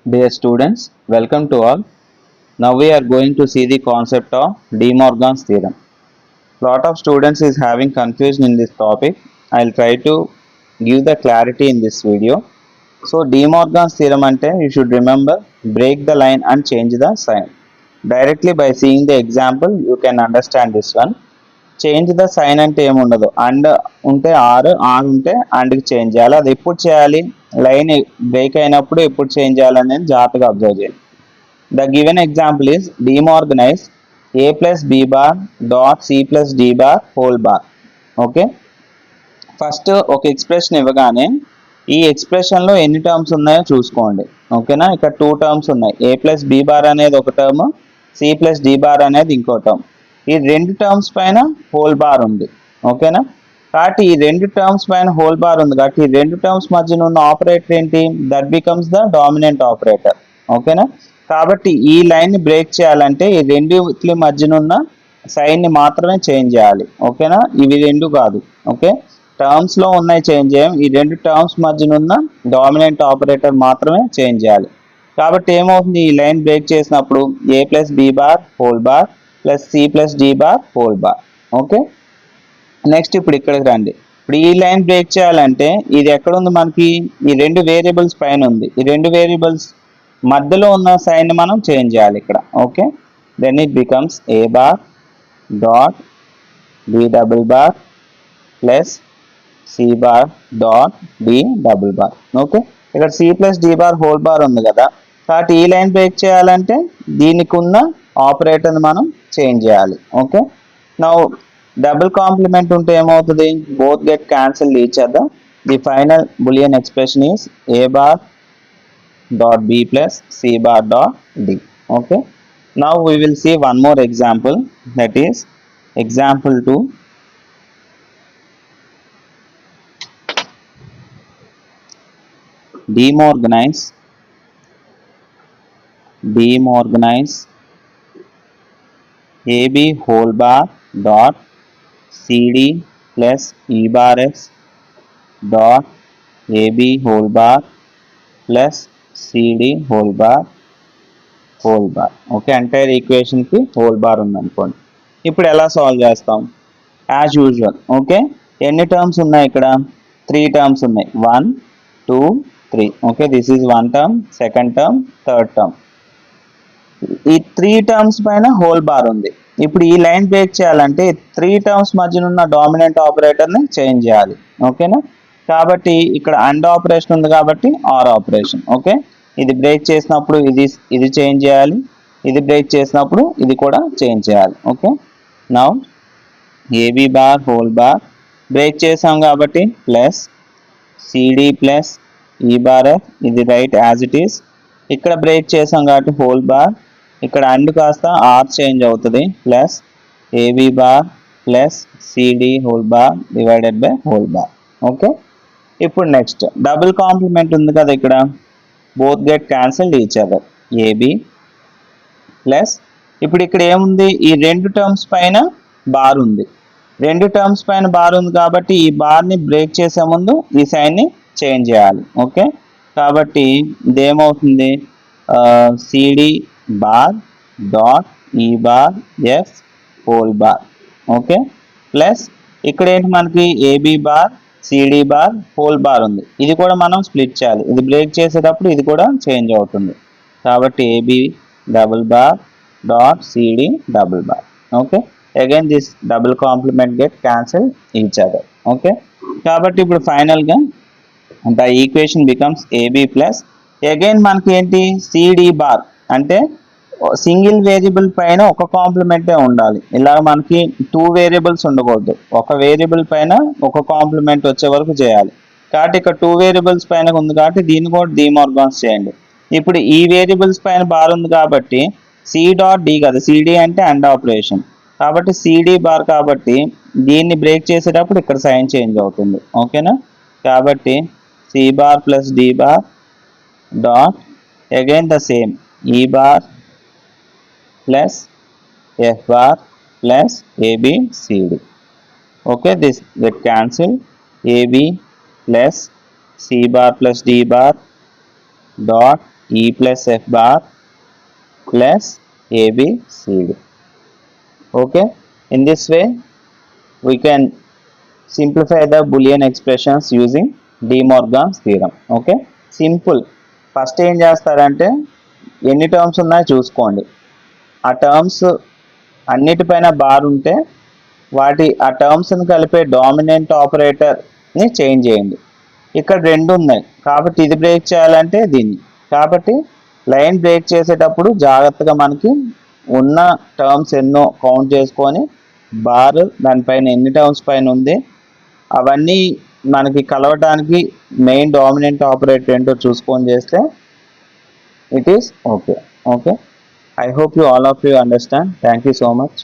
Dear students, welcome to all. Now we are going to see the concept of De Morgan's theorem. Lot of students is having confusion in this topic. I'll try to give the clarity in this video. So De Morgan's theorem ante you should remember break the line and change the sign. Directly by seeing the example you can understand this one. Change the sign అంటే ఏముండదు and ఉంటే are ఉంటే అండ్కి change చేయాలి. అది ఎప్పుడు చేయాలి, line break అయినప్పుడు ఎప్పుడు చేంజ్ చేయాలనేది జాగ్రత్తగా అబ్జర్వ్ చేయాలి. The given example is demorganise A plus B bar dot C plus D bar whole bar. Okay, first ఒక ఎక్స్ప్రెషన్ ఇవ్వగానే ఈ ఎక్స్ప్రెషన్లో ఎన్ని టర్మ్స్ ఉన్నాయో చూసుకోండి. ఓకేనా, ఇక్కడ 2 టర్మ్స్ ఉన్నాయి. ఏ ప్లస్ బి బార్ అనేది ఒక term, C plus D bar అనేది ఇంకో టర్మ్. ఈ 2 టర్మ్స్ పైన హోల్ బార్ ఉంది. ఓకేనా, కాబట్టి ఈ 2 టర్మ్స్ పైన హోల్ బార్ ఉంది కాబట్టి ఈ 2 టర్మ్స్ మధ్యన ఉన్న ఆపరేటర్ ఏంటి, that becomes the dominant operator. ఓకేనా, కాబట్టి ఈ లైన్ ని బ్రేక్ చేయాలంటే ఈ రెండిటి మధ్యన ఉన్న సైన్ ని మాత్రమే చేంజ్ చేయాలి. ఓకేనా, ఇవి 2 కాదు. ఓకే, టర్మ్స్ లో ఉన్నాయి చేంజ్ చేయం, ఈ 2 టర్మ్స్ మధ్యన ఉన్న డామినెంట్ ఆపరేటర్ మాత్రమే చేంజ్ చేయాలి. కాబట్టి ఏమవుతుంది, ఈ లైన్ బ్రేక్ చేసినప్పుడు A plus B bar whole bar plus C plus D bar whole bar. Okay, next ఇప్పుడు ఇక్కడికి రండి. ఇప్పుడు ఈ లైన్ బ్రేక్ చేయాలంటే ఇది ఎక్కడ ఉంది, మనకి ఈ 2 వేరియబుల్స్ పైన ఉంది. ఈ 2 వేరియబుల్స్ మధ్యలో ఉన్న సైన్ మనం చేంజ్ చేయాలి ఇక్కడ. Okay, then it becomes A bar dot B double bar plus C bar dot D double bar. Okay, ఇక్కడ C plus D bar whole bar ఉంది కదా, కాబట్టి ఈ లైన్ బ్రేక్ చేయాలంటే దీనికి ఉన్న ఆపరేటర్ని మనం చేంజ్ చేయాలి. ఓకే, నౌ డబుల్ కాంప్లిమెంట్ ఉంటే ఏమవుతుంది, both get cancel each other. The final Boolean expression is A bar dot b plus c bar dot d. Okay, now we will see one more example, that is example 2. Demorganize ab whole bar dot cd plus e bar x dot ab whole bar plus cd whole bar. Okay, entire equation కి whole bar ఉందనుకోండి. ఇప్పుడు ఎలా solve చేస్తాం, as usual. Okay, ఎన్ని terms ఉన్నాయి ఇక్కడ, 3 terms ఉన్నాయి. 1 2 3. Okay, this is 1 term, second term, third term. ఈ 3 టర్మ్స్ పైన హోల్ బార్ ఉంది. ఇప్పుడు ఈ లైన్ బ్రేక్ చేయాలంటే 3 టర్మ్స్ మధ్యన ఉన్న డామినెంట్ ఆపరేటర్ని చేంజ్ చేయాలి. ఓకేనా, కాబట్టి ఇక్కడ అండ్ ఆపరేషన్ ఉంది కాబట్టి ఆర్ ఆపరేషన్. ఓకే, ఇది బ్రేక్ చేసినప్పుడు ఇది చేంజ్ చేయాలి, ఇది బ్రేక్ చేసినప్పుడు ఇది కూడా చేంజ్ చేయాలి. Okay, now AB bar whole bar break చేసాం కాబట్టి plus CD plus E bar F, ఇది రైట్ యాజ్ ఇట్ ఈస్. ఇక్కడ బ్రేక్ చేసాం కాబట్టి హోల్ బార్, ఇక్కడ అండ్ కాస్త ఆర్ చేంజ్ అవుతుంది, plus AB bar plus CD whole bar divided by whole bar. Okay, ఇప్పుడు నెక్స్ట్ డబుల్ కాంప్లిమెంట్ ఉంది కదా, ఇక్కడ both get cancelled each other. AB plus ఇప్పుడు ఇక్కడ ఏముంది, ఈ 2 టర్మ్స్ పైన బార్ ఉంది. 2 టర్మ్స్ పైన బార్ ఉంది కాబట్టి ఈ బార్ని బ్రేక్ చేసే ముందు ఈ సైన్ని చేంజ్ చేయాలి. ఓకే, కాబట్టి ఇదేమవుతుంది, CD bar dot E bar F whole bar. Okay, plus ఇక్కడ ఏంటి మనకి AB bar CD bar whole bar ఉంది, ఇది కూడా మనం స్ప్లిట్ చేయాలి. ఇది బ్రేక్ చేసేటప్పుడు ఇది కూడా చేంజ్ అవుతుంది కాబట్టి AB double bar dot CD double bar. Okay, again this double complement get cancel each other. Okay, కాబట్టి ఇప్పుడు ఫైనల్గా the equation becomes AB plus again మనకి ఏంటి సిడి బార్ అంటే సింగిల్ వేరియబుల్ పైన ఒక కాంప్లిమెంటే ఉండాలి. ఇలా మనకి 2 వేరియబుల్స్ ఉండకూడదు, ఒక వేరియబుల్ పైన ఒక కాంప్లిమెంట్ వచ్చే వరకు చేయాలి. కాబట్టి ఇక్కడ 2 వేరియబుల్స్ పైన ఉంది కాబట్టి దీన్ని కూడా డిమోర్గాన్స్ చేయండి. ఇప్పుడు ఈ వేరియబుల్స్ పైన బార్ ఉంది కాబట్టి సి డాట్ డి కదా, సిడి అంటే అండ్ ఆపరేషన్ కాబట్టి సిడి బార్, కాబట్టి దీన్ని బ్రేక్ చేసేటప్పుడు ఇక్కడ సైన్ చేంజ్ అవుతుంది. ఓకేనా, కాబట్టి C bar plus D bar dot again the same E bar plus f bar plus ab cd. Okay, this get cancelled. ab plus c bar plus d bar dot E plus F bar plus AB CD. Okay, in this way we can simplify the Boolean expressions using De Morgan's theorem. Okay, simple. First ఏం చేస్తారంటే ఎన్ని terms ఉన్నాయో చూసుకోండి. ఆ terms అన్నిటిపైన bar ఉంటే ఆ టర్మ్స్ని కలిపే dominant ఆపరేటర్ని చేంజ్ చేయండి. ఇక్కడ రెండు ఉన్నాయి కాబట్టి ఇది బ్రేక్ చేయాలంటే దీన్ని. కాబట్టి లైన్ బ్రేక్ చేసేటప్పుడు జాగ్రత్తగా మనకి ఉన్న టర్మ్స్ ఎన్నో కౌంట్ చేసుకొని బార్ దానిపైన ఎన్ని టర్మ్స్ పైన ఉంది అవన్నీ మనకి కలవటానికి మెయిన్ డామినెంట్ ఆపరేటర్ ఏంటో చూసుకొని చేస్తే it is okay. Okay, I hope you all of you understand. Thank you so much.